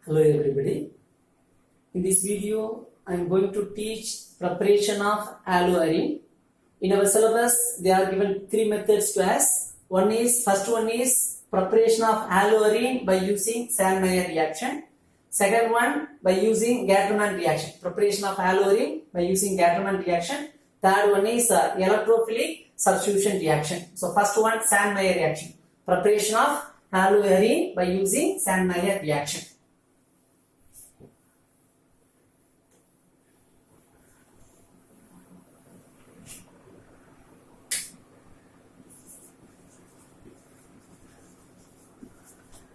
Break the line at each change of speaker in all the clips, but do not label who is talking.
Hello everybody. In this video, I am going to teach preparation of haloarine. In our syllabus, they are given three methods to us. First one is preparation of haloarine by using Sand-Meyer reaction. Second one by using Gattermann reaction. Preparation of haloarine by using Gattermann reaction. Third one is electrophilic substitution reaction. So first one, Sand-Meyer reaction. Preparation of haloarine by using Sand-Meyer reaction.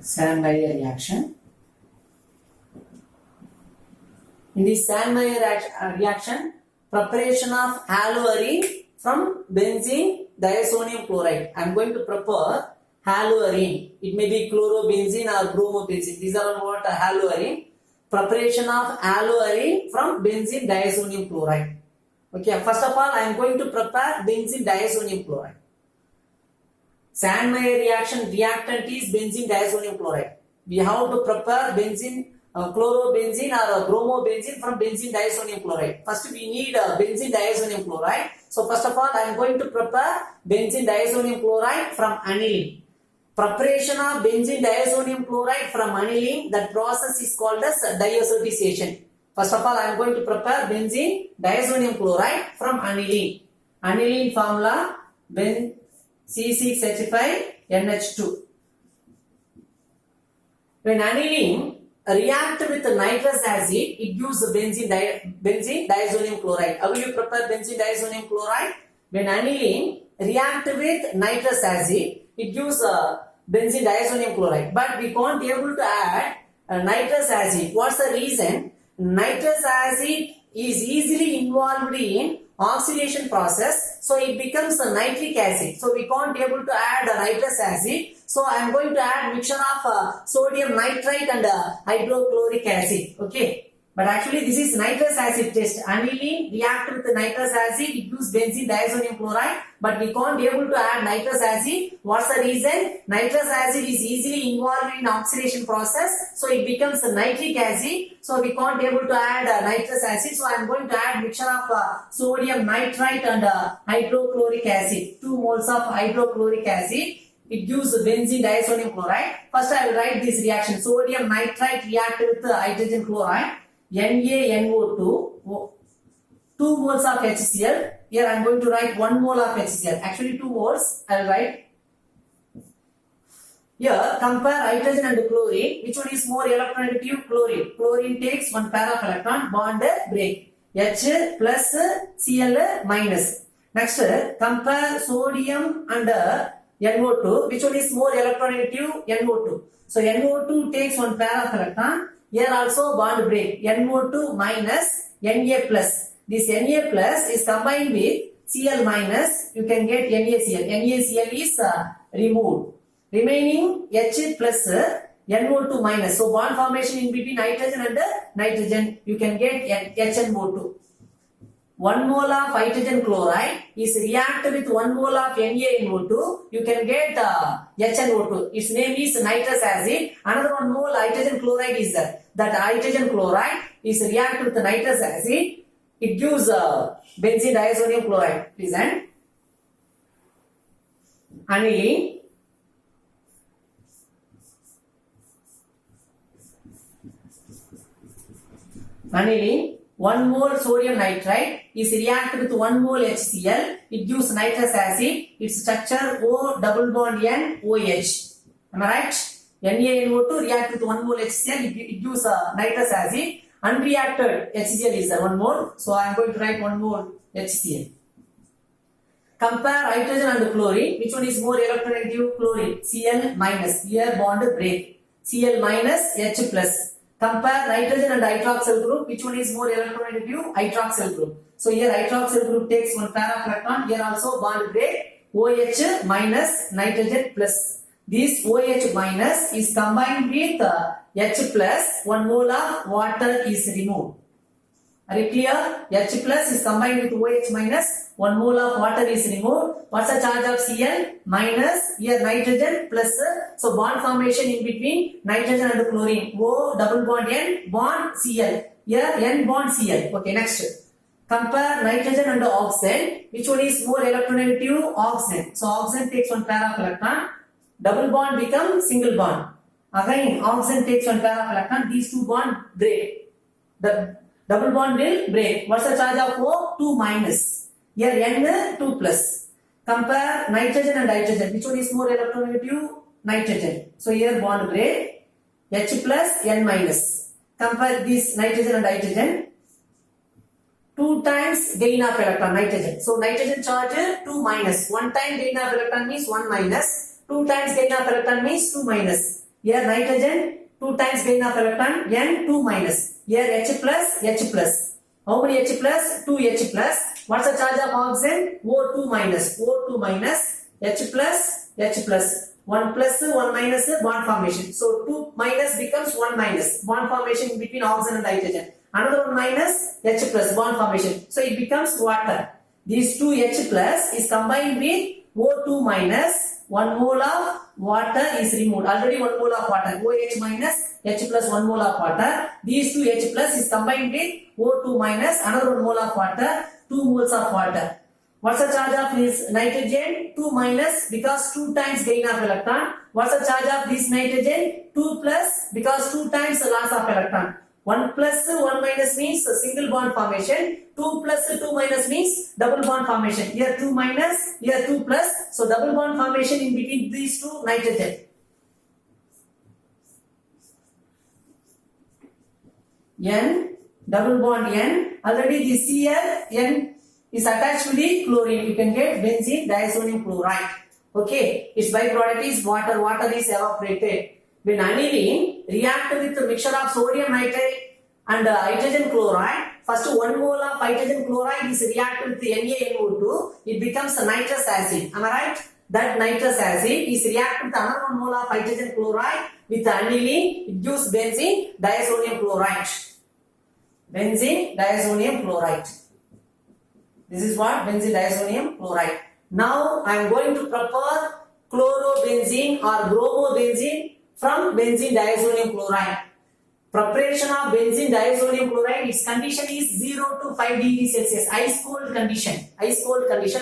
Sand-Meyer reaction. In the Sand-Meyer reaction, preparation of haloarine from benzene diazonium chloride. I am going to prepare haloarine. It may be chlorobenzene or bromobenzene. These are all what haloarine. Preparation of haloarine from benzene diazonium chloride. Okay, first of all, I am going to prepare benzene diazonium chloride. Sand-Meyer reaction reactant is benzene diazonium chloride. We have to prepare benzene, chlorobenzene or bromobenzene from benzene diazonium chloride. First we need benzene diazonium chloride. So first of all, I am going to prepare benzene diazonium chloride from aniline. Preparation of benzene diazonium chloride from aniline, that process is called as diazotization. First of all, I am going to prepare benzene diazonium chloride from aniline. Aniline formula C6H5NH2. When aniline react with nitrous acid, it gives benzene diazonium chloride. How will you prepare benzene diazonium chloride? When aniline react with nitrous acid, it gives benzene diazonium chloride. But we can't be able to add nitrous acid. What's the reason? Nitrous acid is easily involved in oxidation process, so it becomes a nitric acid. So we can't be able to add a nitrous acid. So I am going to add mixture of sodium nitrite and hydrochloric acid. Okay, but actually this is nitrous acid test. Aniline react with the nitrous acid, it gives benzene diazonium chloride, but we can't be able to add nitrous acid. What's the reason? Nitrous acid is easily involved in oxidation process, so it becomes a nitric acid. So we can't be able to add nitrous acid. So I am going to add mixture of sodium nitrite and hydrochloric acid. 2 moles of hydrochloric acid. It gives benzene diazonium chloride. First I will write this reaction. Sodium nitrite react with hydrogen chloride. NaNO2. 2 moles of HCl. Here I am going to write 1 mole of HCl. Actually 2 moles I will write. Here compare hydrogen and chlorine. Which one is more electronegative? Chlorine. Chlorine takes 1 pair of electron, bond break. H plus Cl minus. Next compare sodium and NO2. Which one is more electronegative? NO2. So NO2 takes 1 pair of electron. Here also bond break. NO2 minus Na plus. This Na plus is combined with Cl minus. You can get NaCl. NaCl is removed. Remaining H plus NO2 minus. So bond formation in between nitrogen and nitrogen. You can get HNO2. 1 mole of hydrogen chloride is react with 1 mole of NaNO2. You can get HNO2. Its name is nitrous acid. Another 1 mole hydrogen chloride is there. That hydrogen chloride is react with nitrous acid. It gives benzene diazonium chloride. Listen. Aniline. Aniline. 1 mole sodium nitrite is react with 1 mole HCl. It gives nitrous acid. Its structure O double bond N OH. Am I right? NaNO2 react with 1 mole HCl. It gives nitrous acid. Unreacted HCl is 1 mole. So I am going to write 1 mole HCl. Compare hydrogen and chlorine. Which one is more electronegative? Chlorine. Cl minus. Here bond break. Cl minus H plus. Compare nitrogen and hydroxyl group. Which one is more electronegative? Hydroxyl group. So here hydroxyl group takes 1 pair of electron. Here also bond break. OH minus nitrogen plus. This OH minus is combined with H plus. 1 mole of water is removed. Are you clear? H plus is combined with OH minus. 1 mole of water is removed. What's the charge of Cl? Minus. Here nitrogen plus. So bond formation in between nitrogen and chlorine. O double bond N bond Cl. Here N bond Cl. Okay, next. Compare nitrogen and oxygen. Which one is more electronegative? Oxygen. So oxygen takes one pair of electron. Double bond becomes single bond. Again, oxygen takes one pair of electron. These two bond break. The double bond will break. What's the charge of O? 2 minus. Here N 2 plus. Compare nitrogen and hydrogen. Which one is more electronegative? Nitrogen. So here bond break. H plus N minus. Compare this nitrogen and hydrogen. 2 times gain of electron, nitrogen. So nitrogen charge 2 minus. 1 time gain of electron means 1 minus. 2 times gain of electron means 2 minus. Here nitrogen 2 times gain of electron, N 2 minus. Here H plus, H plus. How many H plus? 2 H plus. What's the charge of oxygen? O2 minus. O2 minus. H plus, H plus. 1 plus, 1 minus, bond formation. So 2 minus becomes 1 minus. Bond formation between oxygen and hydrogen. Another 1 minus, H plus, bond formation. So it becomes water. These 2 H plus is combined with O2 minus. 1 mole of water is removed. Already 1 mole of water. OH minus, H plus 1 mole of water. These 2 H plus is combined with O2 minus another 1 mole of water. 2 moles of water. What's the charge of this nitrogen? 2 minus because 2 times gain of electron. What's the charge of this nitrogen? 2 plus because 2 times the loss of electron. 1 plus 1 minus means a single bond formation. 2 plus 2 minus means double bond formation. Here 2 minus, here 2 plus. So double bond formation in between these two nitrogen. N, double bond N. Already the Cl, N is attached to the chlorine. You can get benzene diazonium chloride. Okay, its byproduct is water. Water is evaporated. When aniline react with a mixture of sodium nitrate and hydrogen chloride, first 1 mole of hydrogen chloride is reacted with NaNO2, it becomes a nitrous acid. Am I right? That nitrous acid is reacted with another 1 mole of hydrogen chloride with aniline, it gives benzene diazonium chloride. Benzene diazonium chloride. This is what? Benzene diazonium chloride. Now I am going to prepare chlorobenzene or bromobenzene from benzene diazonium chloride. Preparation of benzene diazonium chloride, its condition is 0 to 5 degrees Celsius, ice cold condition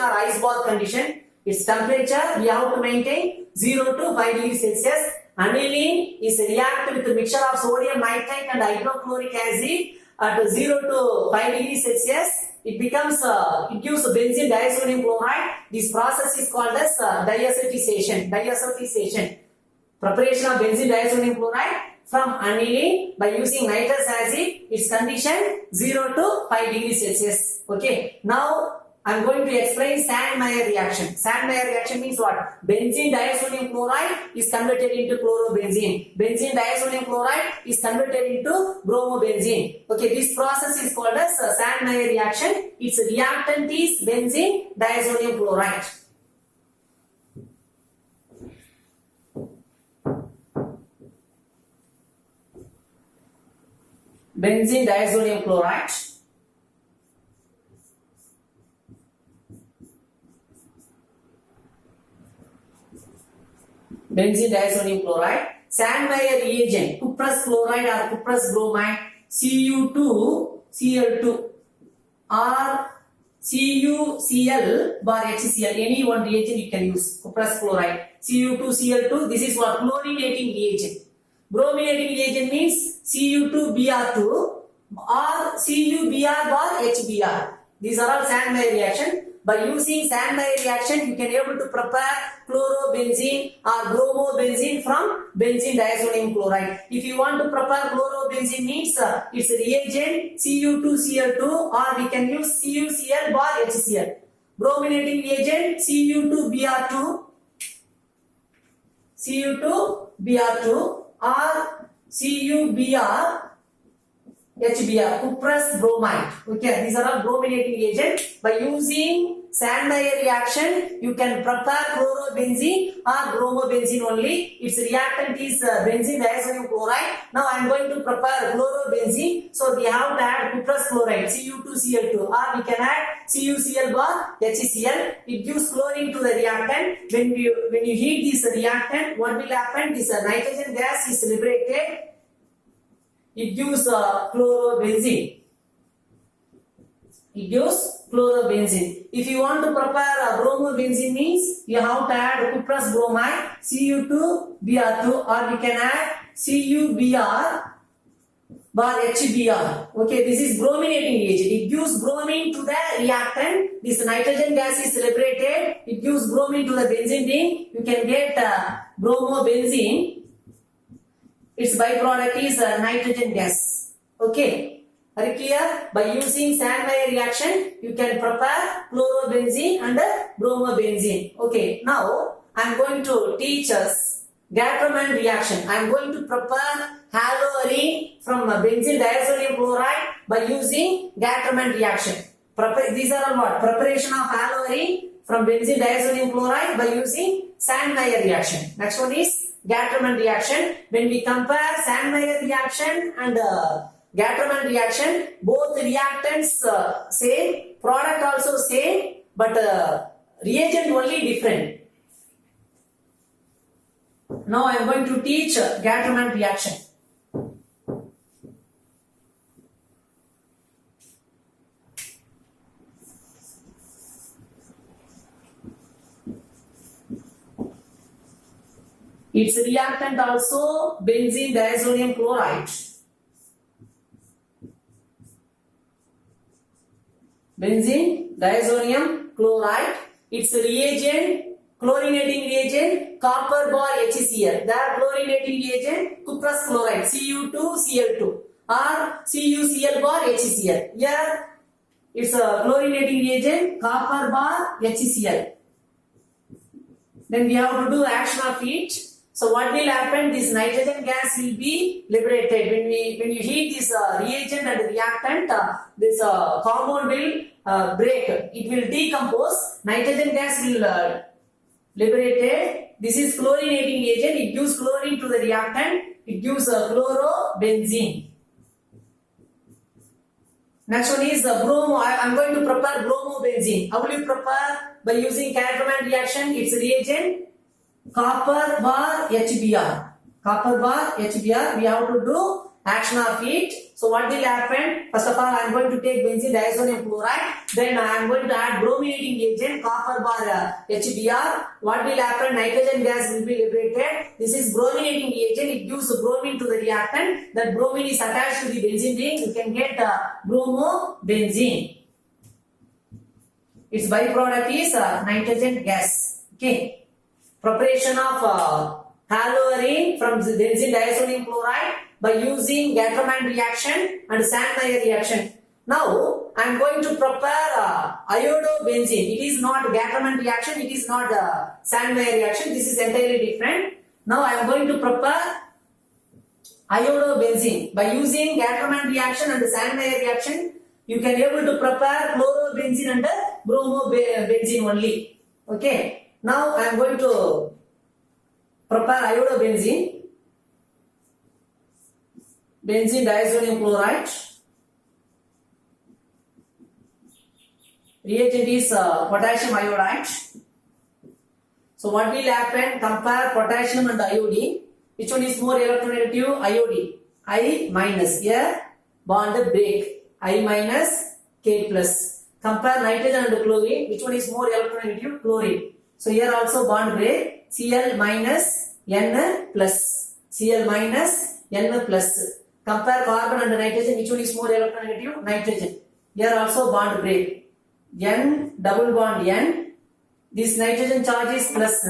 or ice bath condition. Its temperature we have to maintain 0 to 5 degrees Celsius. Aniline is reacted with a mixture of sodium nitrate and hydrochloric acid at 0 to 5 degrees Celsius. It becomes, it gives benzene diazonium chloride. This process is called as diazotization. Preparation of benzene diazonium chloride from aniline by using nitrous acid. Its condition 0 to 5 degrees Celsius. Okay. Now I am going to explain Sand-Meyer reaction. Sand-Meyer reaction means what? Benzene diazonium chloride is converted into chlorobenzene. Benzene diazonium chloride is converted into bromobenzene. Okay, this process is called as Sand-Meyer reaction. Its reactant is benzene diazonium chloride. Benzene diazonium chloride. Benzene diazonium chloride. Sand-Meyer reagent, cuprous chloride or cuprous bromide, Cu2Cl2 or CuCl bar HCl. Any one reagent you can use. Cuprous chloride, Cu2Cl2. This is what? Chlorinating reagent. Brominating reagent means Cu2Br2 or CuBr bar HBr. These are all Sand-Meyer reaction. By using Sand-Meyer reaction, you can able to prepare chlorobenzene or bromobenzene from benzene diazonium chloride. If you want to prepare chlorobenzene means its reagent Cu2Cl2 or we can use CuCl bar HCl. Brominating reagent Cu2Br2 or CuBr HBr, cuprous bromide. Okay, these are all brominating reagents. By using Sandmeyer reaction, you can prepare chlorobenzene or bromobenzene only. Its reactant is benzene diazonium chloride. Now I am going to prepare chlorobenzene. So we have to add cuprous chloride, Cu2Cl2, or we can add CuCl bar HCl. It gives chlorine to the reactant. When you heat this reactant, what will happen? This nitrogen gas is liberated. It gives chlorobenzene. It gives chlorobenzene. If you want to prepare bromobenzene means you have to add cuprous bromide Cu2Br2, or we can add CuBr bar HBr. Okay, this is brominating reagent. It gives bromine to the reactant. This nitrogen gas is liberated. It gives bromine to the benzene ring. You can get bromobenzene. Its byproduct is nitrogen gas. Okay. Are you clear? By using Sandmeyer reaction, you can prepare chlorobenzene and bromobenzene. Okay. Now, I am going to teach us Gattermann reaction. I am going to prepare haloarine from benzene diazonium chloride by using Gattermann reaction. These are all what? Preparation of haloarine from benzene diazonium chloride by using Sandmeyer reaction. Next one is Gattermann reaction. When we compare Sandmeyer reaction and Gattermann reaction, both reactants same, product also same, but reagent only different. Now I am going to teach Gattermann reaction. Its reactant also benzene diazonium chloride. Benzene diazonium chloride. Its reagent, chlorinating reagent, copper bar HCl. The chlorinating reagent, cuprous chloride, Cu2Cl2 or CuCl bar HCl. Here it's a chlorinating reagent, copper bar HCl. Then we have to do action of heat. So what will happen? This nitrogen gas will be liberated. When you heat this reagent and reactant, this compound will break. It will decompose. Nitrogen gas will liberated. This is chlorinating reagent. It gives chlorine to the reactant. It gives chlorobenzene. Next one is bromo. I am going to prepare bromobenzene. How will you prepare? By using Gattermann reaction. Its reagent, copper bar HBr. Copper bar HBr. We have to do action of heat. So what will happen? First of all, I am going to take benzene diazonium chloride. Then I am going to add brominating agent, copper bar HBr. What will happen? Nitrogen gas will be liberated. This is brominating agent. It gives bromine to the reactant. That bromine is attached to the benzene ring. You can get bromobenzene. Its byproduct is nitrogen gas. Okay. Preparation of haloarine from benzene diazonium chloride by using Gattermann reaction and Sandmeyer reaction. Now I am going to prepare iodobenzene. It is not Gattermann reaction. It is not Sandmeyer reaction. This is entirely different. Now I am going to prepare iodobenzene by using Gattermann reaction and Sandmeyer reaction. You can able to prepare chlorobenzene and bromobenzene only. Okay. Now I am going to prepare iodobenzene. Benzene diazonium chloride. Reagent is potassium iodide. So what will happen? Compare potassium and iodine. Which one is more electronegative? Iodine. I minus. Here bond break. I minus K plus. Compare nitrogen and chlorine. Which one is more electronegative? Chlorine. So here also bond break. Cl minus N plus. Cl minus N plus. Compare carbon and nitrogen. Which one is more electronegative? Nitrogen. Here also bond break. N double bond N. This nitrogen charge is plus.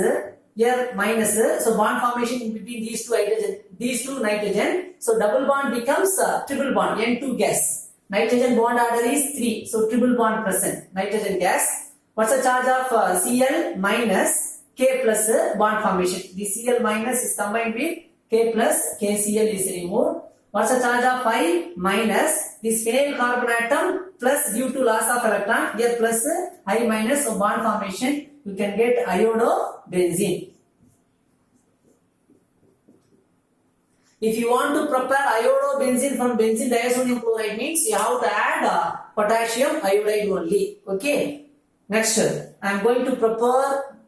Here minus. So bond formation in between these two nitrogen. So double bond becomes triple bond. N2 gas. Nitrogen bond order is 3. So triple bond present. Nitrogen gas. What's the charge of Cl minus K plus bond formation? The Cl minus is combined with K plus KCl is removed. What's the charge of 5 minus this phenyl carbon atom plus due to loss of electron, here plus I minus, so bond formation, you can get iodobenzene. If you want to prepare iodobenzene from benzene diazonium chloride means you have to add potassium iodide only. Okay. Next, I am going to prepare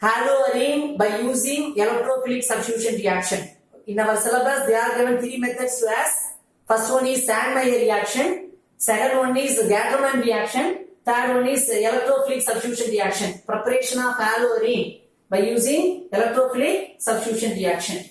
haloarine by using electrophilic substitution reaction. In our syllabus, they are given 3 methods to us. First one is Sandmeyer reaction. Second one is Gattermann reaction. Third one is electrophilic substitution reaction. Preparation of haloarine by using electrophilic substitution reaction.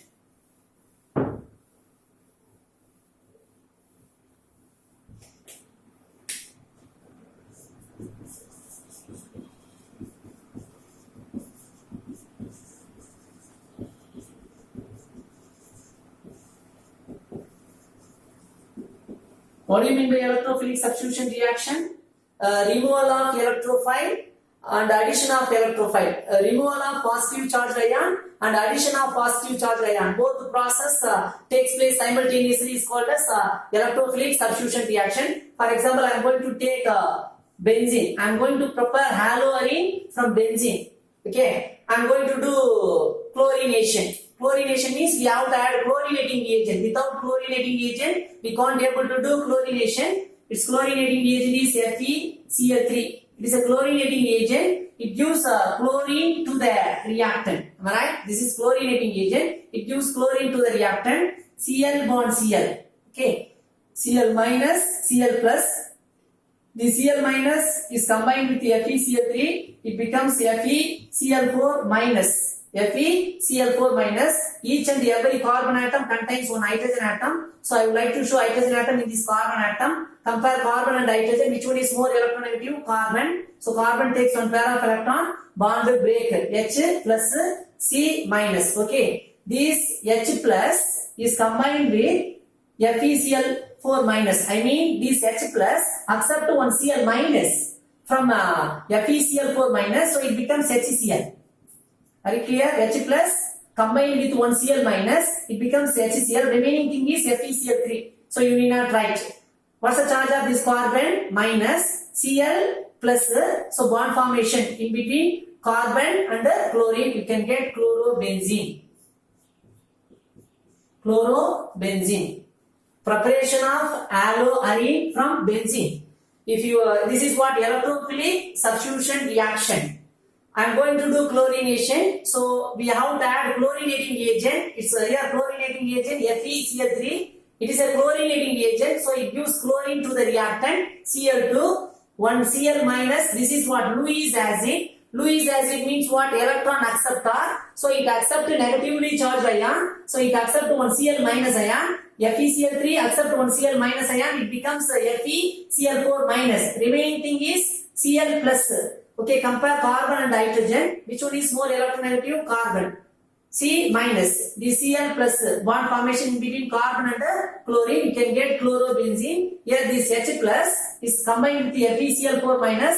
What do you mean by electrophilic substitution reaction? Removal of electrophile and addition of electrophile. Removal of positive charged ion and addition of positive charged ion. Both process takes place simultaneously is called as electrophilic substitution reaction. For example, I am going to take benzene. I am going to prepare haloarine from benzene. Okay. I am going to do chlorination. Chlorination means we have to add chlorinating reagent. Without chlorinating reagent, we can't be able to do chlorination. Its chlorinating reagent is FeCl3. It is a chlorinating reagent. It gives chlorine to the reactant. Am I right? This is chlorinating reagent. It gives chlorine to the reactant. Cl bond Cl. Okay. Cl minus, Cl plus. The Cl minus is combined with the FeCl3. It becomes FeCl4 minus. FeCl4 minus. Each and every carbon atom contains one hydrogen atom. So I would like to show hydrogen atom in this carbon atom. Compare carbon and hydrogen. Which one is more electronegative? Carbon. So carbon takes one pair of electron. Bond will break. H plus C minus. Okay. This H plus is combined with FeCl4 minus. I mean this H plus accept one Cl minus from FeCl4 minus. So it becomes HCl. Are you clear? H plus combined with one Cl minus, it becomes HCl. Remaining thing is FeCl3. So you need not write. What's the charge of this carbon? Minus Cl plus. So bond formation in between carbon and chlorine. You can get chlorobenzene. Chlorobenzene. Preparation of haloarine from benzene. If you this is what electrophilic substitution reaction. I am going to do chlorination. So we have to add chlorinating reagent. It's here chlorinating reagent FeCl3. It is a chlorinating reagent. So it gives chlorine to the reactant Cl2. One Cl minus. This is what Lewis acid. Lewis acid means what? Electron acceptor. So it accepts negatively charged ion. So it accepts one Cl minus ion. FeCl3 accept one Cl minus ion. It becomes FeCl4 minus. Remaining thing is Cl plus. Okay, compare carbon and hydrogen. Which one is more electronegative? Carbon. C minus. The Cl plus bond formation in between carbon and chlorine. You can get chlorobenzene. Here this H plus is combined with the FeCl4 minus.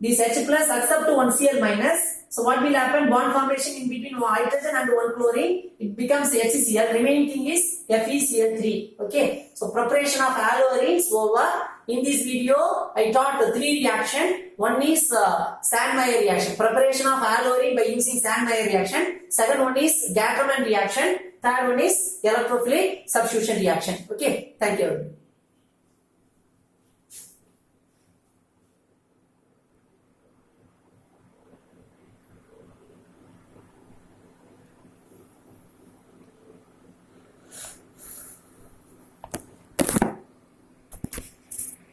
This H plus accept one Cl minus. So what will happen? Bond formation in between one hydrogen and one chlorine. It becomes HCl. Remaining thing is FeCl3. Okay. So preparation of haloarine is over. In this video, I taught 3 reactions. One is Sandmeyer reaction. Preparation of haloarine by using Sandmeyer reaction. Second one is Gattermann reaction. Third one is electrophilic substitution reaction. Okay. Thank you.